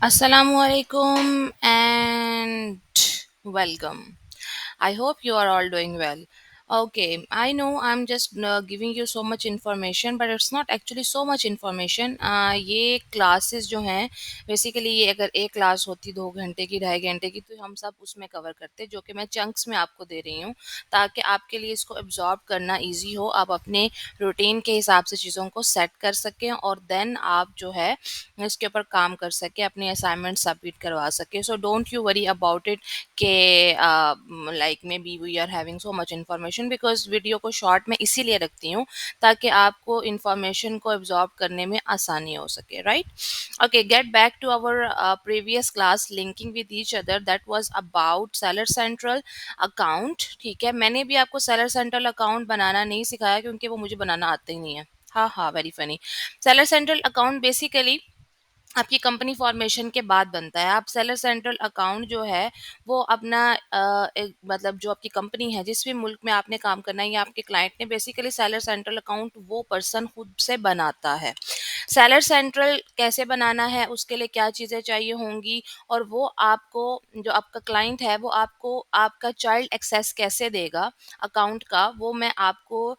Assalamualaikum and welcome. I hope you are all doing well. Okay, I know I'm just giving you so much information, but it's not actually so much information. ये classes जो हैं basically ये अगर एक class होती 2 घंटे की 2.5 घंटे की तो हम सब उसमें कवर करते जो कि मैं चंक्स में आपको दे रही हूँ ताकि आपके लिए इसको एब्जॉर्ब करना इजी हो, आप अपने रूटीन के हिसाब से चीज़ों को सेट कर सकें और देन आप जो है इसके ऊपर काम कर सके, अपनी असाइनमेंट सबमिट करवा सके। So don't you worry about it के like maybe we are having so much information, because video को शॉर्ट में इसीलिए रखती हूँ ताकि आपको इन्फॉर्मेशन को एब्जॉर्ब करने में आसानी हो सके, right? Okay, get back to our previous class linking with each other, that was about seller central account. ठीक है, मैंने भी आपको सेलर सेंट्रल अकाउंट बनाना नहीं सिखाया क्योंकि वो मुझे बनाना आता ही नहीं है। हाँ हाँ, very funny. Seller central account basically आपकी कंपनी फॉर्मेशन के बाद बनता है। आप सेलर सेंट्रल अकाउंट जो है वो अपना एक मतलब जो आपकी कंपनी है जिस भी मुल्क में आपने काम करना है या आपके क्लाइंट ने, बेसिकली सेलर सेंट्रल अकाउंट वो पर्सन खुद से बनाता है। सेलर सेंट्रल कैसे बनाना है, उसके लिए क्या चीज़ें चाहिए होंगी और वो आपको, जो आपका क्लाइंट है वो आपको आपका चाइल्ड एक्सेस कैसे देगा अकाउंट का, वो मैं आपको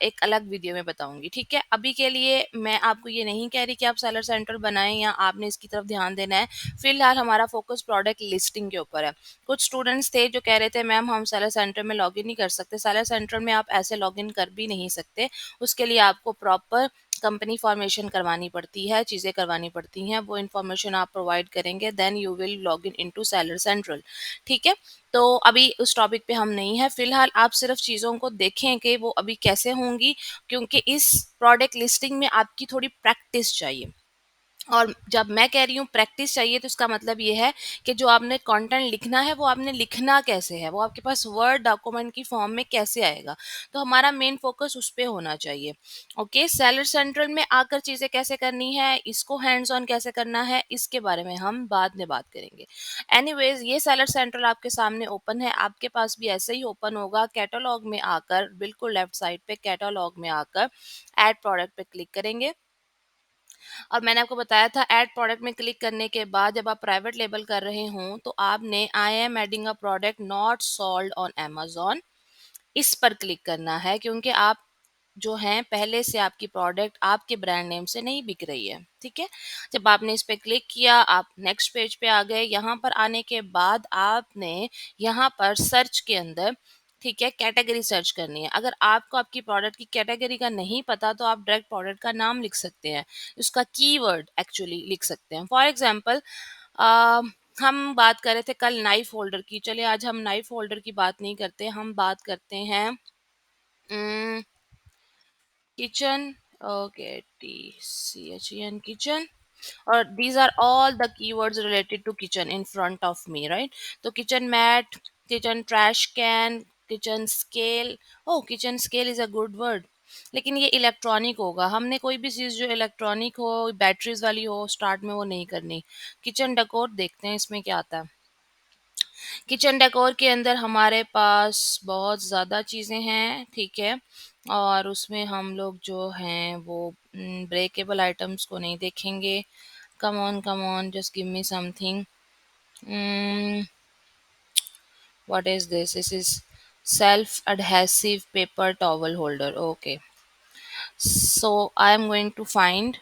एक अलग वीडियो में बताऊंगी। ठीक है, अभी के लिए मैं आपको ये नहीं कह रही कि आप सेलर सेंट्रल बनाएं या आपने इसकी तरफ ध्यान देना है। फिलहाल हमारा फोकस प्रोडक्ट लिस्टिंग के ऊपर है। कुछ स्टूडेंट्स थे जो कह रहे थे मैम हम सेलर सेंट्रल में लॉगिन नहीं कर सकते। सेलर सेंट्रल में आप ऐसे लॉगिन कर भी नहीं सकते, उसके लिए आपको प्रॉपर कंपनी फॉर्मेशन करवानी पड़ती है, चीज़ें करवानी पड़ती हैं, वो इन्फॉर्मेशन आप प्रोवाइड करेंगे then you will log in into seller central. ठीक है, तो अभी उस टॉपिक पे हम नहीं है। फिलहाल आप सिर्फ चीज़ों को देखें कि वो अभी कैसे होंगी, क्योंकि इस प्रोडक्ट लिस्टिंग में आपकी थोड़ी प्रैक्टिस चाहिए। और जब मैं कह रही हूँ प्रैक्टिस चाहिए तो इसका मतलब ये है कि जो आपने कंटेंट लिखना है वो आपने लिखना कैसे है, वो आपके पास वर्ड डॉक्यूमेंट की फॉर्म में कैसे आएगा। तो हमारा मेन फोकस उस पे होना चाहिए। ओके, सेलर सेंट्रल में आकर चीज़ें कैसे करनी है, इसको हैंड्स ऑन कैसे करना है, इसके बारे में हम बाद में बात करेंगे। एनीवेज, ये सेलर सेंट्रल आपके सामने ओपन है, आपके पास भी ऐसे ही ओपन होगा। कैटलॉग में आकर बिल्कुल लेफ्ट साइड पे कैटलॉग में आकर ऐड प्रोडक्ट पे क्लिक करेंगे। और मैंने आपको बताया था ऐड प्रोडक्ट में क्लिक करने के बाद जब आप प्राइवेट लेबल कर रहे हों तो आपने I am adding a product not sold on Amazon, इस पर क्लिक करना है, क्योंकि आप जो हैं पहले से आपकी प्रोडक्ट आपके ब्रांड नेम से नहीं बिक रही है। ठीक है, जब आपने इस पे क्लिक किया आप नेक्स्ट पेज पे आ गए। यहाँ पर आने के बाद आपने यहाँ पर सर्च के अंदर, ठीक है, कैटेगरी सर्च करनी है। अगर आपको आपकी प्रोडक्ट की कैटेगरी का नहीं पता तो आप डायरेक्ट प्रोडक्ट का नाम लिख सकते हैं, उसका कीवर्ड एक्चुअली लिख सकते हैं। फॉर एग्जांपल हम बात कर रहे थे कल नाइफ होल्डर की, चलिए आज हम नाइफ होल्डर की बात नहीं करते, हम बात करते हैं किचन। Okay, TCHEN kitchen. और these are all the keywords related to kitchen in front of me, right? तो kitchen mat, kitchen trash can, kitchen scale. Oh, kitchen scale is a good word, लेकिन ये electronic होगा। हमने कोई भी चीज़ जो electronic हो, बैटरीज वाली हो, स्टार्ट में वो नहीं करनी। किचन डेकोर देखते हैं इसमें क्या आता है। किचन डेकोर के अंदर हमारे पास बहुत ज़्यादा चीज़ें हैं, ठीक है, और उसमें हम लोग जो हैं वो ब्रेकेबल आइटम्स को नहीं देखेंगे। Come on just give me something. What is this is self adhesive paper towel holder. Okay, so I am going to find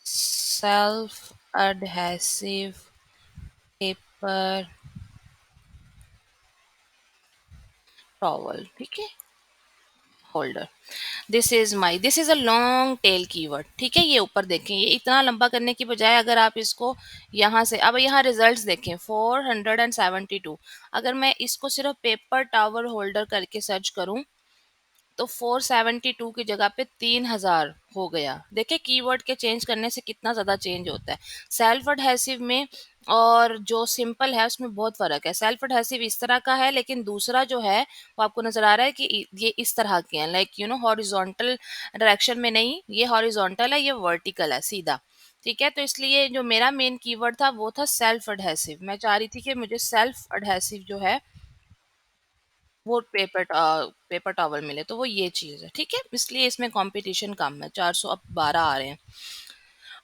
self adhesive paper towel, ठीक है, holder. This is a long tail keyword. ठीक है, ये ऊपर देखें, ये इतना लंबा करने की बजाय अगर आप इसको यहाँ से, अब यहाँ रिजल्ट्स देखें 472। अगर मैं इसको सिर्फ पेपर टावर होल्डर करके सर्च करूँ तो 472 की जगह पे 3000 हो गया। देखिए कीवर्ड के चेंज करने से कितना ज़्यादा चेंज होता है। सेल्फ एडहेसिव में और जो सिंपल है उसमें बहुत फ़र्क है। सेल्फ एडहेसिव इस तरह का है, लेकिन दूसरा जो है वो आपको नज़र आ रहा है कि ये इस तरह के हैं, like you know horizontal direction में नहीं, ये हॉरिजॉन्टल है, ये वर्टिकल है, सीधा। ठीक है, तो इसलिए जो मेरा मेन कीवर्ड था वो था सेल्फ एडहेसिव। मैं चाह रही थी कि मुझे सेल्फ एडहेसिव जो है वो पेपर टॉवल मिले, तो वो ये चीज़ है। ठीक है, इसलिए इसमें कंपटीशन कम है, 400 अब 12 आ रहे हैं।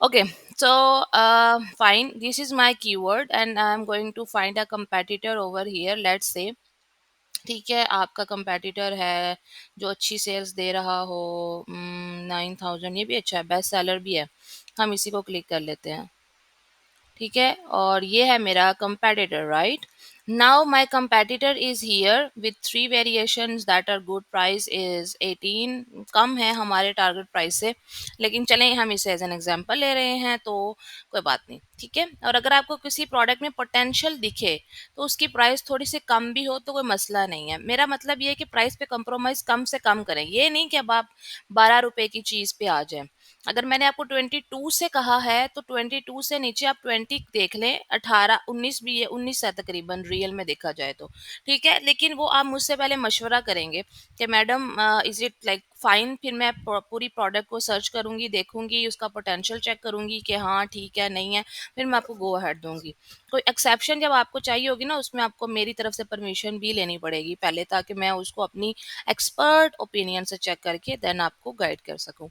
Okay, so fine. This is my keyword, and I'm going to find a competitor over here. Let's say, ठीक है, आपका competitor है जो अच्छी सेल्स दे रहा हो, 9,000, ये भी अच्छा है, बेस्ट सेलर भी है, हम इसी को क्लिक कर लेते हैं। ठीक है, और ये है मेरा competitor, राइट? Now my competitor is here with three variations that are good, price is 18, कम है हमारे टारगेट प्राइस से, लेकिन चलें हम इसे एज एन एग्जांपल ले रहे हैं तो कोई बात नहीं। ठीक है, और अगर आपको किसी प्रोडक्ट में पोटेंशियल दिखे तो उसकी प्राइस थोड़ी सी कम भी हो तो कोई मसला नहीं है। मेरा मतलब ये है कि प्राइस पे कंप्रोमाइज कम से कम करें, ये नहीं कि अब आप 12 रुपए की चीज पे आ जाए। अगर मैंने आपको 22 से कहा है तो 22 से नीचे आप 20 देख लें, 18 19 भी है, 19 है तकरीबन रियल में देखा जाए तो। ठीक है, लेकिन वो आप मुझसे पहले मशवरा करेंगे कि madam is it like fine, फिर मैं पूरी प्रोडक्ट को सर्च करूंगी, देखूंगी, उसका पोटेंशियल चेक करूंगी कि हाँ ठीक है नहीं है, फिर मैं आपको गो अहेड दूंगी। कोई एक्सेप्शन जब आपको चाहिए होगी ना, उसमें आपको मेरी तरफ से परमिशन भी लेनी पड़ेगी पहले, ताकि मैं उसको अपनी एक्सपर्ट ओपिनियन से चेक करके देन आपको गाइड कर सकूं।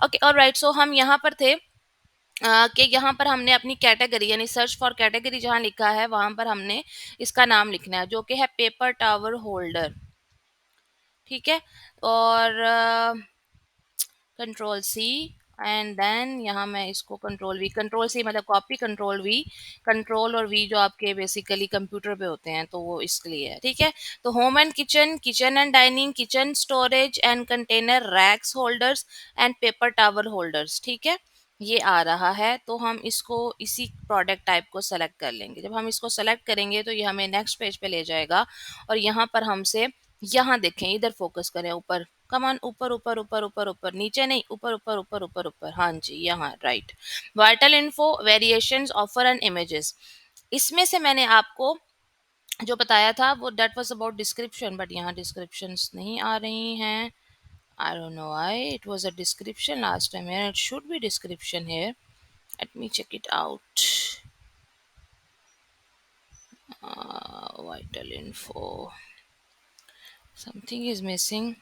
ओके, ऑलराइट, सो हम यहाँ पर थे कि यहाँ पर हमने अपनी कैटेगरी यानी सर्च फॉर कैटेगरी जहाँ लिखा है वहां पर हमने इसका नाम लिखना है, जो कि है पेपर टावर होल्डर। ठीक है, और कंट्रोल सी, एंड देन यहाँ मैं इसको कंट्रोल वी, कंट्रोल सी मतलब कॉपी, कंट्रोल वी, कंट्रोल और वी जो आपके बेसिकली कंप्यूटर पे होते हैं तो वो इसके लिए है। ठीक है, तो home and kitchen, kitchen and dining, kitchen storage and container racks holders and paper towel holders. ठीक है, ये आ रहा है, तो हम इसको इसी प्रोडक्ट टाइप को सेलेक्ट कर लेंगे। जब हम इसको सेलेक्ट करेंगे तो ये हमें नेक्स्ट पेज पे ले जाएगा, और यहाँ पर हमसे, यहाँ देखें, इधर फोकस करें, ऊपर, कमान, ऊपर ऊपर ऊपर ऊपर ऊपर, नीचे नहीं, ऊपर ऊपर ऊपर ऊपर ऊपर, हाँ जी, यहाँ right. Vital info, variations, offer and images, इसमें से मैंने आपको जो बताया था वो that was about description, but यहाँ डिस्क्रिप्शंस नहीं आ रही हैं। I don't know why, it was a description last time here, it should be description here, let me check it out. Vital info, something is missing.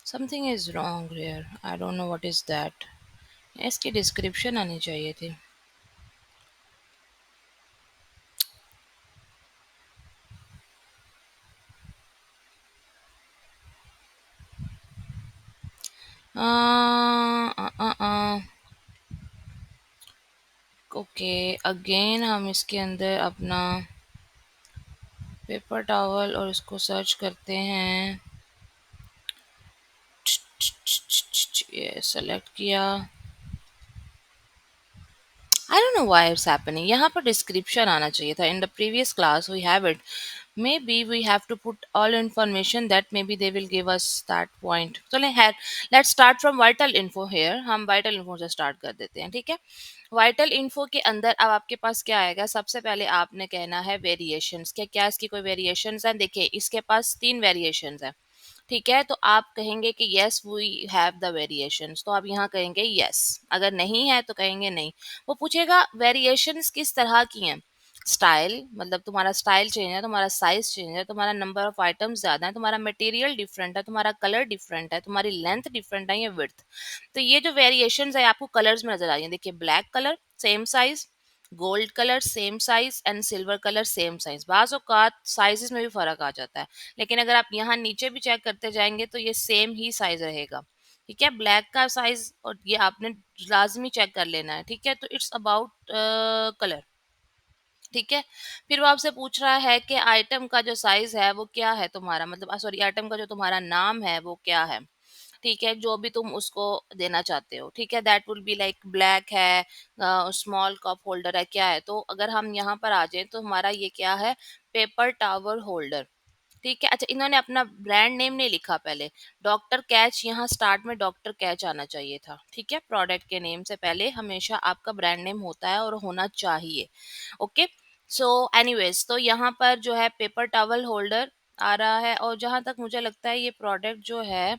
Something is wrong here, I don't know what is that. इसकी description आनी चाहिए थी। Okay, again हम इसके अंदर अपना paper towel और इसको सर्च करते हैं, ये सेलेक्ट किया। I don't know why it's happening, यहाँ पर डिस्क्रिप्शन आना चाहिए था। In the previous class we have it, maybe we have to put all information that maybe they will give us that point. So let's start from vital info here, हम vital info से start कर देते हैं। ठीक है, vital info के अंदर अब आपके पास क्या आएगा, सबसे पहले आपने कहना है वेरिएशंस, क्या क्या इसकी कोई वेरिएशंस है। देखिए इसके पास 3 वेरिएशंस है। ठीक है, तो आप कहेंगे कि yes we have the variations, तो आप यहाँ कहेंगे यस, अगर नहीं है तो कहेंगे नहीं। वो पूछेगा वेरिएशंस किस तरह की हैं, स्टाइल मतलब तुम्हारा स्टाइल चेंज है, तुम्हारा साइज चेंज है, तुम्हारा नंबर ऑफ आइटम्स ज़्यादा है, तुम्हारा मटेरियल डिफरेंट है, तुम्हारा कलर डिफरेंट है, तुम्हारी लेंथ डिफरेंट है या विड्थ। तो ये जो वेरिएशंस है आपको कलर्स में नजर आ रही है। देखिए black colour same size, gold colour same size and silver colour same size. बाज़ औक़ात साइजेस में भी फर्क आ जाता है, लेकिन अगर आप यहाँ नीचे भी चेक करते जाएंगे तो ये सेम ही साइज रहेगा। ठीक है, ब्लैक का साइज और ये आपने लाजमी चेक कर लेना है। ठीक है, तो इट्स अबाउट कलर। ठीक है, फिर वो आपसे पूछ रहा है कि आइटम का जो साइज है वो क्या है तुम्हारा, मतलब सॉरी, आइटम का जो तुम्हारा नाम है वो क्या है। ठीक है, जो भी तुम उसको देना चाहते हो। ठीक है, that will be like black है, स्मॉल कप होल्डर है, क्या है। तो अगर हम यहाँ पर आ जाए तो हमारा ये क्या है, पेपर टावर होल्डर। ठीक है, अच्छा इन्होंने अपना ब्रांड नेम नहीं लिखा पहले, डॉक्टर कैच, यहाँ स्टार्ट में डॉक्टर कैच आना चाहिए था। ठीक है, प्रोडक्ट के नेम से पहले हमेशा आपका ब्रांड नेम होता है और होना चाहिए। ओके, सो एनीवेज, तो यहाँ पर जो है पेपर टॉवल होल्डर आ रहा है, और जहाँ तक मुझे लगता है ये प्रोडक्ट जो है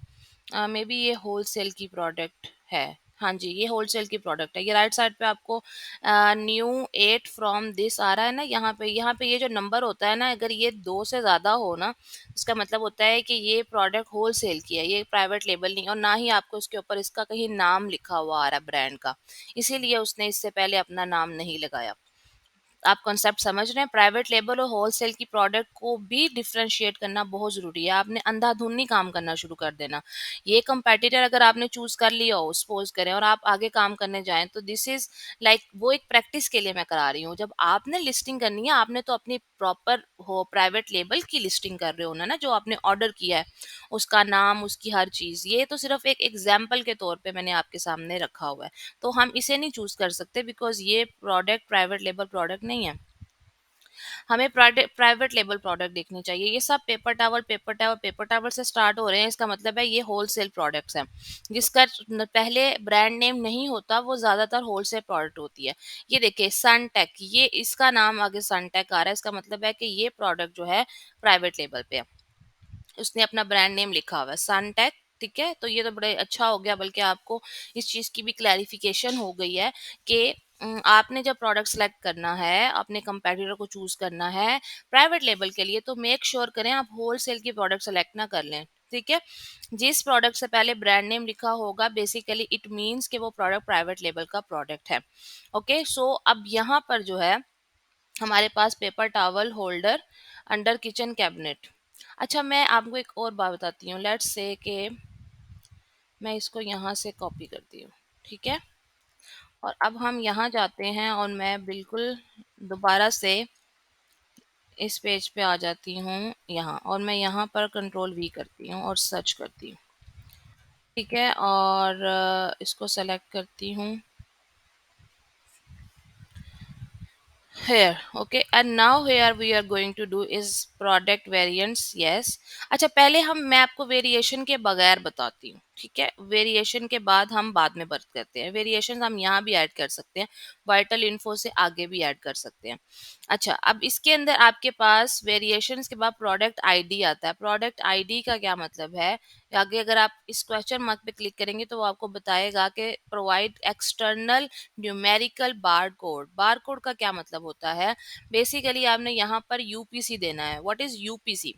मे बी ये होल सेल की प्रोडक्ट है। हाँ जी, ये होलसेल की प्रोडक्ट है। ये राइट साइड पे आपको न्यू 8 फ्रॉम दिस आ रहा है ना, यहाँ पे ये जो नंबर होता है ना, अगर ये 2 से ज़्यादा हो ना, इसका मतलब होता है कि ये प्रोडक्ट होलसेल की है, ये प्राइवेट लेबल नहीं है, और ना ही आपको इसके ऊपर इसका कहीं नाम लिखा हुआ आ रहा है ब्रांड का। इसीलिए उसने इससे पहले अपना नाम नहीं लगाया। आप कॉन्सेप्ट समझ रहे हैं? प्राइवेट लेबल और होलसेल की प्रोडक्ट को भी डिफरेंशिएट करना बहुत ज़रूरी है। आपने अंधाधुंध नहीं काम करना शुरू कर देना। ये कंपेटिटर अगर आपने चूज़ कर लिया हो, सपोज़ करें, और आप आगे काम करने जाएँ, तो दिस इज़ लाइक वो एक प्रैक्टिस के लिए मैं करा रही हूँ। जब आपने लिस्टिंग करनी है, आपने तो अपनी प्रॉपर हो प्राइवेट लेबल की लिस्टिंग कर रहे हो ना, जो आपने ऑर्डर किया है, उसका नाम, उसकी हर चीज़। ये तो सिर्फ़ एक एग्ज़ाम्पल के तौर पे मैंने आपके सामने रखा हुआ है। तो हम इसे नहीं चूज़ कर सकते बिकॉज़ ये प्रोडक्ट प्राइवेट लेबल प्रोडक्ट नहीं है। हमें प्राइवेट लेबल प्रोडक्ट देखनी चाहिए। ये सब पेपर टावल से स्टार्ट हो रहे हैं, इसका मतलब है ये होलसेल प्रोडक्ट्स हैं। जिसका पहले ब्रांड नेम नहीं होता, वो ज़्यादातर होलसेल प्रोडक्ट होती है। ये देखिए सनटेक, ये इसका नाम आगे सनटेक आ रहा है, इसका मतलब है कि ये प्रोडक्ट जो है प्राइवेट लेवल पे है। उसने अपना ब्रांड नेम लिखा हुआ है सनटेक। ठीक है, तो ये तो बड़े अच्छा हो गया, बल्कि आपको इस चीज़ की भी क्लैरिफिकेशन हो गई है कि आपने जब प्रोडक्ट सेलेक्ट करना है, अपने कंपेटिटर को चूज करना है प्राइवेट लेवल के लिए, तो मेक श्योर करें आप होलसेल की प्रोडक्ट सेलेक्ट ना कर लें। ठीक है, जिस प्रोडक्ट से पहले ब्रांड नेम लिखा होगा, बेसिकली इट मीन्स कि वो प्रोडक्ट प्राइवेट लेवल का प्रोडक्ट है। ओके, सो अब यहाँ पर जो है हमारे पास paper towel holder under kitchen cabinet. अच्छा, मैं आपको एक और बात बताती हूँ। लेट्स से कि मैं इसको यहाँ से कॉपी करती हूँ। ठीक है, और अब हम यहाँ जाते हैं और मैं बिल्कुल दोबारा से इस पेज पे आ जाती हूँ यहाँ, और मैं यहाँ पर कंट्रोल वी करती हूँ और सर्च करती हूँ। ठीक है, और इसको सेलेक्ट करती हूँ here. Okay, and now here we are going to do is product variants. Yes, अच्छा, पहले मैं आपको वेरिएशन के बगैर बताती हूँ। ठीक है, वेरिएशन के बाद में बात करते हैं। वेरिएशन हम यहाँ भी ऐड कर सकते हैं, वाइटल इन्फो से आगे भी ऐड कर सकते हैं। अच्छा, अब इसके अंदर आपके पास वेरिएशंस के बाद प्रोडक्ट आईडी आता है। प्रोडक्ट आईडी का क्या मतलब है? आगे अगर आप इस क्वेश्चन मार्क पे क्लिक करेंगे तो वो आपको बताएगा कि provide external numerical bar code. Bar code का क्या मतलब होता है? बेसिकली आपने यहाँ पर यूपीसी देना है। What is UPC?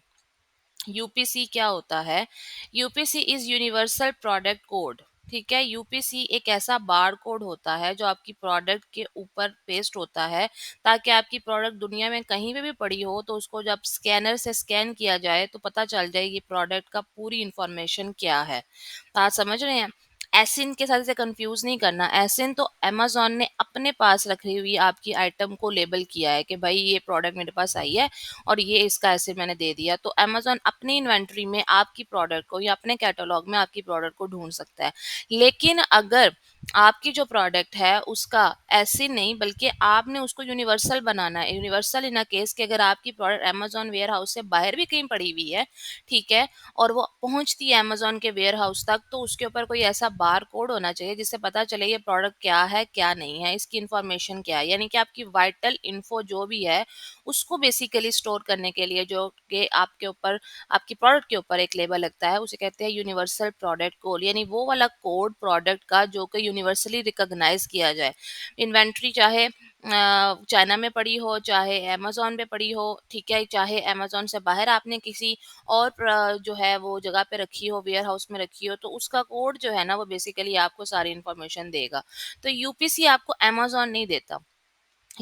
यूपीसी क्या होता है? UPC is universal product code. ठीक है, यूपीसी एक ऐसा बार कोड होता है जो आपकी प्रोडक्ट के ऊपर पेस्ट होता है, ताकि आपकी प्रोडक्ट दुनिया में कहीं पे भी पड़ी हो तो उसको जब स्कैनर से स्कैन किया जाए तो पता चल जाए ये प्रोडक्ट का पूरी इंफॉर्मेशन क्या है। तो आप समझ रहे हैं? एसिन के साथ इसे कंफ्यूज नहीं करना। एसिन तो अमेजोन ने अपने पास रखी हुई आपकी आइटम को लेबल किया है कि भाई ये प्रोडक्ट मेरे पास आई है और ये इसका एसिन मैंने दे दिया, तो अमेजोन अपनी इन्वेंट्री में आपकी प्रोडक्ट को या अपने कैटलॉग में आपकी प्रोडक्ट को ढूंढ सकता है। लेकिन अगर आपकी जो प्रोडक्ट है उसका एसिन नहीं, बल्कि आपने उसको यूनिवर्सल बनाना है। यूनिवर्सल इन अ केस कि अगर आपकी प्रोडक्ट अमेजोन वेयर हाउस से बाहर भी कहीं पड़ी हुई है, ठीक है, और वो पहुंचती है अमेजोन के वेयर हाउस तक, तो उसके ऊपर कोई ऐसा बार कोड होना चाहिए जिससे पता चले ये प्रोडक्ट क्या है क्या नहीं है, इसकी इंफॉर्मेशन क्या है। यानी कि आपकी वाइटल इन्फो जो भी है उसको बेसिकली स्टोर करने के लिए जो कि आपके ऊपर, आपकी प्रोडक्ट के ऊपर एक लेबल लगता है, उसे कहते हैं यूनिवर्सल प्रोडक्ट कोड। यानी वो वाला कोड प्रोडक्ट का जो कि यूनिवर्सली रिकॉग्नाइज किया जाए। इन्वेंट्री चाहे चाइना में पड़ी हो, चाहे अमेजोन पे पड़ी हो, ठीक है, चाहे अमेजोन से बाहर आपने किसी और जो है वो जगह पे रखी हो, वेयर हाउस में रखी हो, तो उसका कोड जो है ना वो बेसिकली आपको सारी इन्फॉर्मेशन देगा। तो यूपीसी आपको अमेजोन नहीं देता।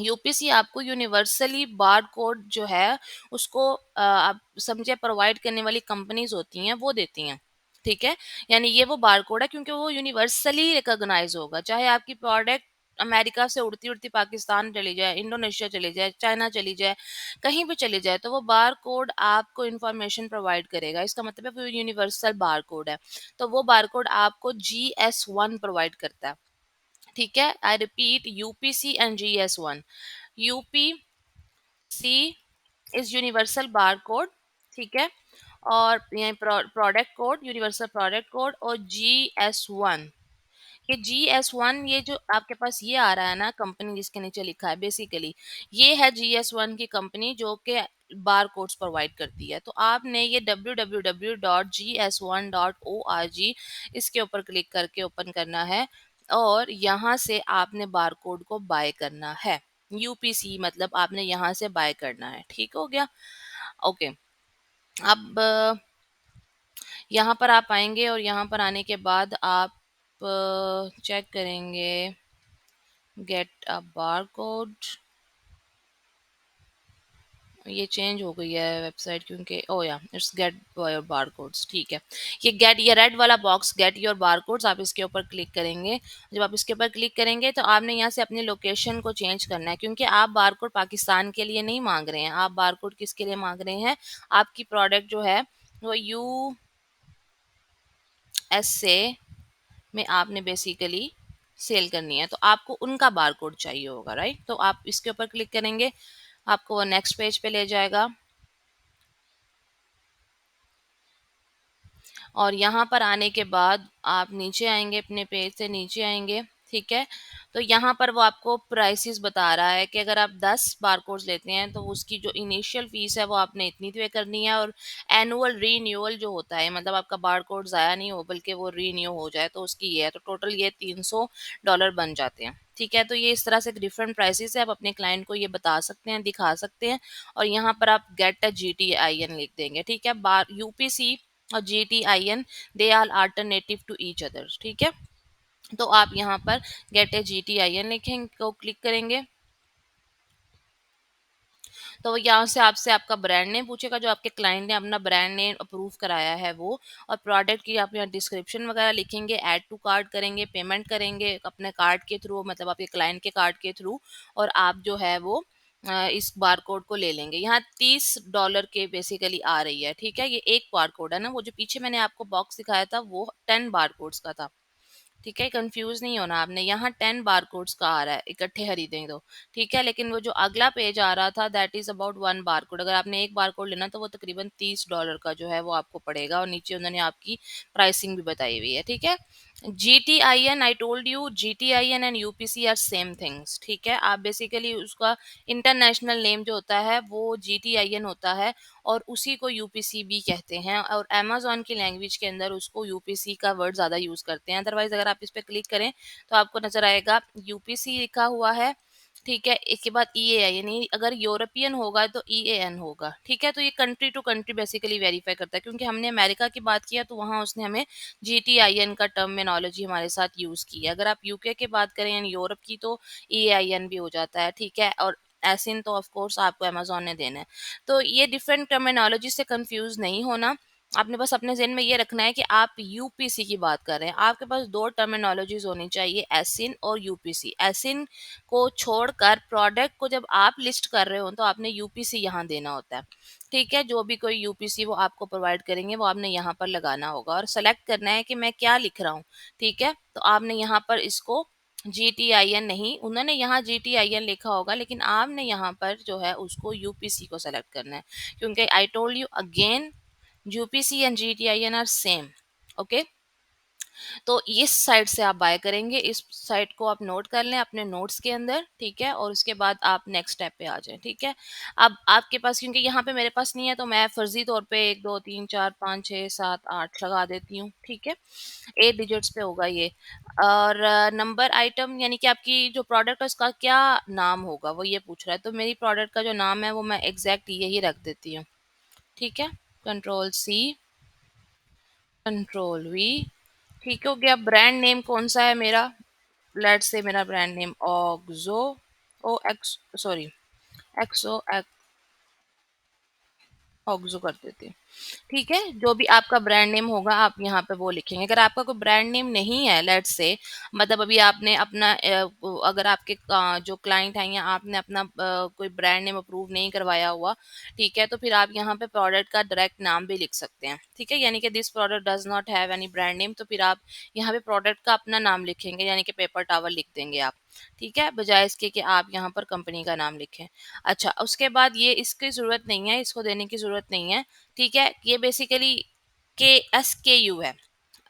यूपीसी आपको यूनिवर्सली बार कोड जो है उसको आप समझे प्रोवाइड करने वाली कंपनीज होती हैं वो देती हैं। ठीक है, यानी ये वो बार कोड है क्योंकि वो यूनिवर्सली रिकॉग्नाइज होगा। चाहे आपकी प्रोडक्ट अमेरिका से उड़ती उड़ती पाकिस्तान चली जाए, इंडोनेशिया चली जाए, चाइना चली जाए, कहीं भी चली जाए, तो वो बार कोड आपको इंफॉर्मेशन प्रोवाइड करेगा। इसका मतलब है वो यूनिवर्सल बार कोड है। तो वो बार कोड आपको GS1 प्रोवाइड करता है। ठीक है, I repeat, UPC and GS1। UPC is universal bar code. ठीक है, और ये product code, universal product code. और GS1, ये GS1, ये जो आपके पास ये आ रहा है ना कंपनी जिसके नीचे लिखा है, बेसिकली ये है GS1 की कंपनी जो कि बार कोड्स प्रोवाइड करती है। तो आपने ये www.gs1.org इसके ऊपर क्लिक करके ओपन करना है। और यहाँ से आपने बारकोड को बाय करना है। यूपीसी मतलब आपने यहाँ से बाय करना है। ठीक हो गया? ओके। अब यहाँ पर आप आएंगे और यहाँ पर आने के बाद आप चेक करेंगे गेट अ बारकोड। ये चेंज हो गई है वेबसाइट, क्योंकि ओ या इट्स गेट योर बारकोड्स। ठीक है, ये गेट, ये रेड वाला बॉक्स गेट योर बारकोड्स, आप इसके ऊपर क्लिक करेंगे। जब आप इसके ऊपर क्लिक करेंगे तो आपने यहाँ से अपनी लोकेशन को चेंज करना है, क्योंकि आप बारकोड पाकिस्तान के लिए नहीं मांग रहे हैं। आप बारकोड किसके लिए मांग रहे हैं? आपकी प्रोडक्ट जो है वो USA में आपने बेसिकली सेल करनी है, तो आपको उनका बारकोड चाहिए होगा, राइट? तो आप इसके ऊपर क्लिक करेंगे, आपको वो नेक्स्ट पेज पे ले जाएगा। और यहाँ पर आने के बाद आप नीचे आएंगे, अपने पेज से नीचे आएंगे। ठीक है, तो यहाँ पर वो आपको प्राइसेस बता रहा है कि अगर आप 10 बारकोड्स लेते हैं तो उसकी जो इनिशियल फीस है वो आपने इतनी पे करनी है, और एनुअल रीन्यूअल जो होता है, मतलब आपका बारकोड ज़ाया नहीं हो बल्कि वो रीन्यू हो जाए, तो उसकी ये है। तो टोटल ये $300 बन जाते हैं। ठीक है, तो ये इस तरह से डिफरेंट प्राइसेस है, आप अपने क्लाइंट को ये बता सकते हैं, दिखा सकते हैं। और यहाँ पर आप गेट अ GTIN लिख देंगे। ठीक है, बार यूपीसी और GTIN, they are alternative to each other. ठीक है, तो आप यहाँ पर गेट ए GTIN लिखेंगे, को क्लिक करेंगे तो यहाँ से आपसे आपका ब्रांड नेम पूछेगा, जो आपके क्लाइंट ने अपना ब्रांड नेम अप्रूव कराया है वो। और प्रोडक्ट की आप यहाँ डिस्क्रिप्शन वगैरह लिखेंगे, ऐड टू कार्ट करेंगे, पेमेंट करेंगे अपने कार्ड के थ्रू, मतलब आपके क्लाइंट के कार्ड के थ्रू। और आप जो है वो इस बार कोड को ले लेंगे। यहाँ $30 के बेसिकली आ रही है। ठीक है, ये एक बार कोड है ना, वो जो पीछे मैंने आपको बॉक्स दिखाया था वो 10 बार कोड्स का था। ठीक है, कंफ्यूज नहीं होना आपने, यहाँ 10 बारकोड्स का आ रहा है, इकट्ठे खरीदेंगे तो। ठीक है, लेकिन वो जो अगला पेज आ रहा था दैट इज अबाउट 1 बारकोड। अगर आपने एक बारकोड लेना तो वो तकरीबन $30 का जो है वो आपको पड़ेगा, और नीचे उन्होंने आपकी प्राइसिंग भी बताई हुई है। ठीक है, GTIN, I told you, GTIN and UPC are same things. ठीक है, आप बेसिकली उसका इंटरनेशनल नेम जो होता है वो GTIN होता है, और उसी को यूपीसी भी कहते हैं, और अमेजोन की लैंग्वेज के अंदर उसको यूपीसी का वर्ड ज़्यादा यूज़ करते हैं। अदरवाइज अगर आप इस पर क्लिक करें तो आपको नज़र आएगा यूपीसी लिखा हुआ है। ठीक है, इसके बाद EAI, यानी अगर यूरोपियन होगा तो EAN होगा। ठीक है, तो ये country to country basically verify करता है, क्योंकि हमने अमेरिका की बात किया तो वहाँ उसने हमें GTIN का टर्मिनोलॉजी हमारे साथ यूज़ की है। अगर आप यूके की बात करें यानी यूरोप की तो EAN भी हो जाता है। ठीक है, और एसिन तो ऑफ कोर्स आपको अमेजोन ने देना है। तो ये डिफरेंट टर्मिनोलॉजी से कंफ्यूज नहीं होना, आपने बस अपने ज़हन में ये रखना है कि आप यूपीसी की बात कर रहे हैं। आपके पास दो टर्मिनोलॉजीज होनी चाहिए, एसिन और यूपीसी। एसिन को छोड़कर प्रोडक्ट को जब आप लिस्ट कर रहे हो तो आपने यूपीसी यहाँ देना होता है। ठीक है, जो भी कोई यूपीसी वो आपको प्रोवाइड करेंगे वो आपने यहाँ पर लगाना होगा, और सेलेक्ट करना है कि मैं क्या लिख रहा हूँ। ठीक है, तो आपने यहाँ पर इसको GTIN नहीं, उन्होंने यहाँ GTIN लिखा होगा, लेकिन आपने यहाँ पर जो है उसको यूपीसी को सेलेक्ट करना है, क्योंकि I told you again, UPC and GTIN are same. Okay, तो इस साइट से आप बाय करेंगे, इस साइट को आप नोट कर लें अपने नोट्स के अंदर। ठीक है, और उसके बाद आप नेक्स्ट स्टेप पे आ जाएं। ठीक है, अब आपके पास, क्योंकि यहाँ पे मेरे पास नहीं है तो मैं फर्जी तौर पे 1 2 3 4 5 6 7 8 लगा देती हूँ। ठीक है, 8 डिजिट्स पे होगा ये। और नंबर आइटम, यानी कि आपकी जो प्रोडक्ट है उसका क्या नाम होगा वो ये पूछ रहा है। तो मेरी प्रोडक्ट का जो नाम है वो मैं एग्जैक्ट यही रख देती हूँ। ठीक है, कंट्रोल C, कंट्रोल V। ठीक हो गया। ब्रांड नेम कौन सा है मेरा? लेट्स से मेरा ब्रांड नेम ऑक्सो, ओ एक्स सॉरी, एक्सो ऑक्सो कर देते हैं। ठीक है, जो भी आपका ब्रांड नेम होगा आप यहाँ पे वो लिखेंगे। अगर आपका कोई ब्रांड नेम नहीं है, लेट्स से, मतलब अभी आपने अपना अगर आपके जो क्लाइंट हैं या आपने अपना कोई ब्रांड नेम अप्रूव नहीं करवाया हुआ, ठीक है, तो फिर आप यहाँ पे प्रोडक्ट का डायरेक्ट नाम भी लिख सकते हैं। ठीक है, यानी कि this product does not have any brand name, तो फिर आप यहाँ पे प्रोडक्ट का अपना नाम लिखेंगे, यानी कि पेपर टावल लिख देंगे आप। ठीक है, बजाय इसके कि आप यहाँ पर कंपनी का नाम लिखें। अच्छा, उसके बाद ये इसकी ज़रूरत नहीं है, इसको देने की ज़रूरत नहीं है। ठीक है, ये बेसिकली SKU है।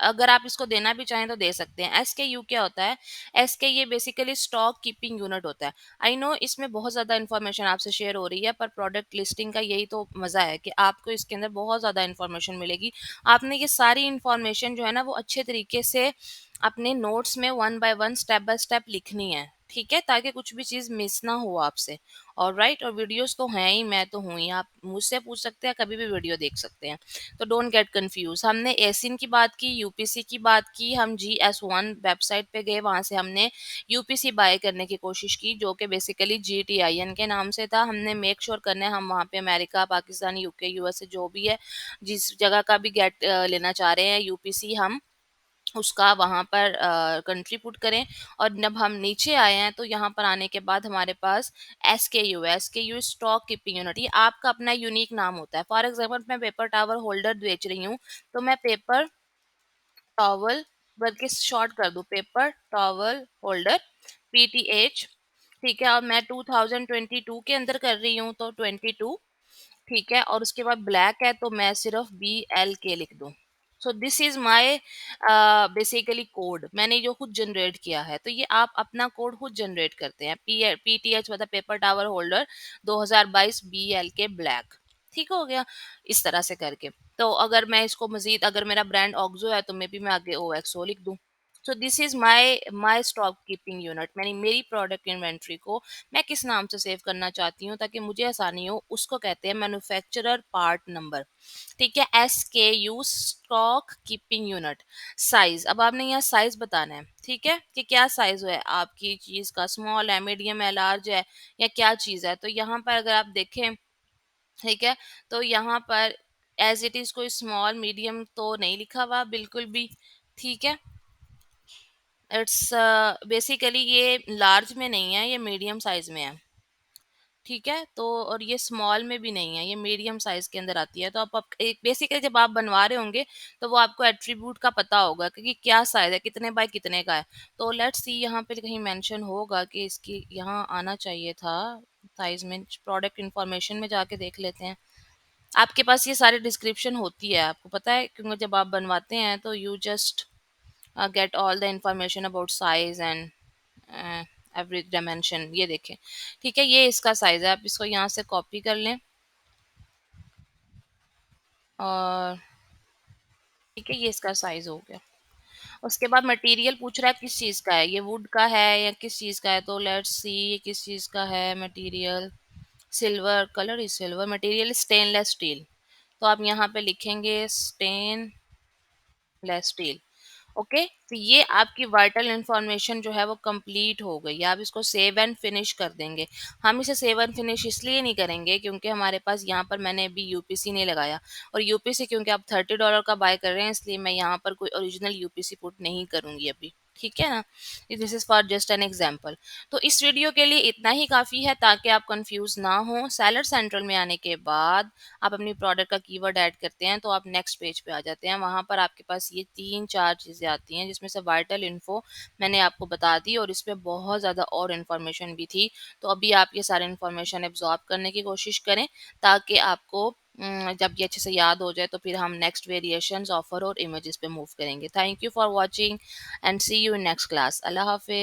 अगर आप इसको देना भी चाहें तो दे सकते हैं। SKU क्या होता है? SK ये बेसिकली स्टॉक कीपिंग यूनिट होता है। आई नो इसमें बहुत ज़्यादा इन्फॉर्मेशन आपसे शेयर हो रही है, पर प्रोडक्ट लिस्टिंग का यही तो मज़ा है कि आपको इसके अंदर बहुत ज़्यादा इन्फॉर्मेशन मिलेगी। आपने ये सारी इन्फॉर्मेशन जो है ना वो अच्छे तरीके से अपने नोट्स में one by one step by step लिखनी है, ठीक है, ताकि कुछ भी चीज़ मिस ना हो आपसे। और राइट, और वीडियोस तो हैं ही, मैं तो हूँ ही, आप मुझसे पूछ सकते हैं, कभी भी वीडियो देख सकते हैं। तो डोंट गेट कंफ्यूज। हमने एसिन की बात की, यूपीसी की बात की, हम GS1 वेबसाइट पे गए, वहाँ से हमने यूपीसी बाय करने की कोशिश की, जो कि बेसिकली GTIN के नाम से था। हमने मेक श्योर करना है हम वहाँ पे अमेरिका, पाकिस्तान, यूके, यूएसए जो भी है, जिस जगह का भी गेट लेना चाह रहे हैं यूपीसी, हम उसका वहाँ पर कंट्री पुट करें। और जब हम नीचे आए हैं तो यहाँ पर आने के बाद हमारे पास SKU स्टॉक कीपिंग यूनिट, ये आपका अपना यूनिक नाम होता है। फॉर एग्जांपल मैं पेपर टावर होल्डर बेच रही हूँ, तो मैं पेपर टॉवल बल्कि शॉर्ट कर दूं, पेपर टॉवल होल्डर, PTH, ठीक है। और मैं 2022 के अंदर कर रही हूँ तो 22, ठीक है। और उसके बाद ब्लैक है तो मैं सिर्फ BLK लिख दूं। So this is my basically code, मैंने जो खुद जनरेट किया है। तो ये आप अपना कोड खुद जनरेट करते हैं, PTH मतलब paper tower holder 2022 BLK black, ठीक हो गया, इस तरह से करके। तो अगर मैं इसको मजीद, अगर मेरा ब्रांड ऑक्सो है तो मे बी मैं आगे OXO लिख दूं। So this is my my stock keeping unit, मैंने मेरी प्रोडक्ट इन्वेंट्री को मैं किस नाम से सेव करना चाहती हूँ ताकि मुझे आसानी हो, उसको कहते हैं मैन्युफैक्चरर पार्ट नंबर, ठीक है। SKU stock keeping unit. Size, अब आपने यहाँ साइज बताना है, ठीक है, कि क्या साइज है आपकी चीज का, स्मॉल है, मीडियम है, लार्ज है, या क्या चीज है। तो यहाँ पर अगर आप देखें, ठीक है, तो यहाँ पर एज इट इज कोई स्मॉल मीडियम तो नहीं लिखा हुआ बिल्कुल भी, ठीक है। इट्स बेसिकली ये लार्ज में नहीं है, ये मीडियम साइज में है, ठीक है। तो और ये स्मॉल में भी नहीं है, ये मीडियम साइज के अंदर आती है। तो आप एक बेसिकली जब आप बनवा रहे होंगे तो वो आपको एट्रीब्यूट का पता होगा कि क्या साइज है, कितने बाय कितने का है। तो लेट्स सी, यहाँ पे कहीं मेंशन होगा कि इसकी यहाँ आना चाहिए था साइज में, प्रोडक्ट इंफॉर्मेशन में जाके देख लेते हैं। आपके पास ये सारी डिस्क्रिप्शन होती है, आपको पता है, क्योंकि जब आप बनवाते हैं तो you just get all the information about size and every dimension. ये देखें, ठीक है, ये इसका साइज है, आप इसको यहाँ से कॉपी कर लें। और ठीक है, ये इसका साइज हो गया। उसके बाद मटेरियल पूछ रहा है किस चीज़ का है, ये वुड का है या किस चीज़ का है। तो लेट्स सी ये किस चीज़ का है material, silver, colour is silver, material stainless steel. तो आप यहाँ पे लिखेंगे स्टेनलेस स्टील, ओके। तो ये आपकी वाइटल इंफॉर्मेशन जो है वो कंप्लीट हो गई, आप इसको सेव एंड फिनिश कर देंगे। हम इसे सेव एंड फिनिश इसलिए नहीं करेंगे क्योंकि हमारे पास यहाँ पर मैंने अभी यूपीसी नहीं लगाया, और यूपीसी क्योंकि आप $30 का बाय कर रहे हैं, इसलिए मैं यहाँ पर कोई ओरिजिनल यूपीसी पुट नहीं करूंगी अभी, ठीक है ना। This is for just an example. तो इस वीडियो के लिए इतना ही काफ़ी है ताकि आप कंफ्यूज ना हो। सेलर सेंट्रल में आने के बाद आप अपनी प्रोडक्ट का कीवर्ड ऐड करते हैं तो आप नेक्स्ट पेज पे आ जाते हैं। वहाँ पर आपके पास ये 3-4 चीज़ें आती हैं, जिसमें से वाइटल इन्फो मैंने आपको बता दी, और इसमें बहुत ज़्यादा और इन्फॉर्मेशन भी थी। तो अभी आप ये सारे इन्फॉर्मेशन एब्जॉर्ब करने की कोशिश करें ताकि आपको जब ये अच्छे से याद हो जाए तो फिर हम नेक्स्ट वेरिएशंस, ऑफर और इमेजेस पे मूव करेंगे। Thank you for watching and see you in next class. अल्लाह हाफिज।